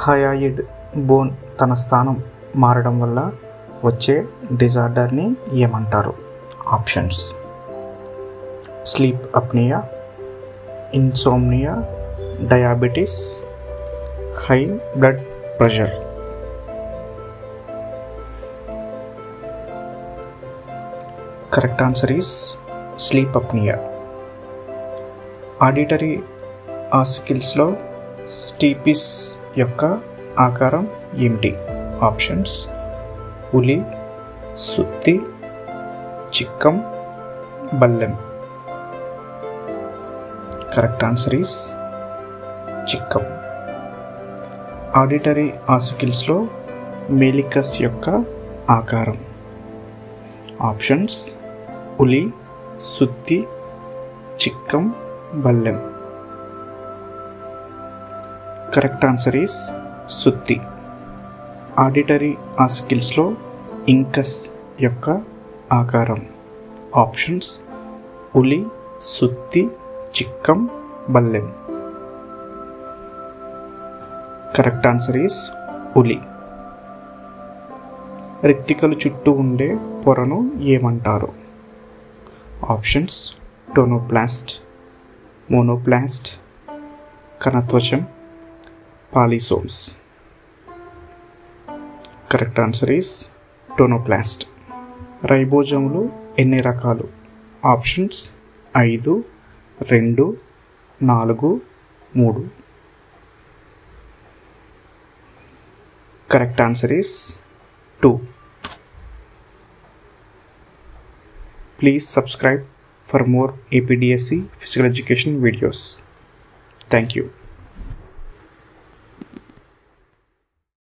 Hyoid bone తన స్థానం మారడం వల్ల వచ్చే డిజార్డర్ని ఏమంటారు? Options: sleep apnea, insomnia, diabetes, high blood pressure. Correct answer is sleep apnea. Auditory ఆసికిల్స్లో స్టీపిస్ యొక్క ఆకారం ఏమిటి? ఆప్షన్స్: ఉలి, సుత్తి, చిక్కం, బల్లెం. కరెక్ట్ ఆన్సర్ ఈస్ చిక్కం. ఆడిటరీ ఆసికిల్స్లో మేలికస్ యొక్క ఆకారం. ఆప్షన్స్: ఉలి, సుత్తి, చిక్కం, బల్లెం. కరెక్ట్ ఆన్సర్ ఈస్ సుత్తి. ఆడిటరీ ఆసికిల్స్లో ఇంకస్ యొక్క ఆకారం. ఆప్షన్స్: ఉలి, సుత్తి, చిక్కం, బల్లెం. కరెక్ట్ ఆన్సర్ ఈస్ ఉలి. రిక్తికలు చుట్టూ ఉండే పొరను ఏమంటారు? ఆప్షన్స్: టోనోప్లాస్ట్, మోనోప్లాస్ట్, కణత్వచం, పాలిసోమ్స్. Correct answer is tonoplast. రైబోజోములు ఎన్ని రకాలు? Options: 5, 2, 4, 3. Correct answer is 2. Please subscribe for more APDSC physical education videos. Thank you.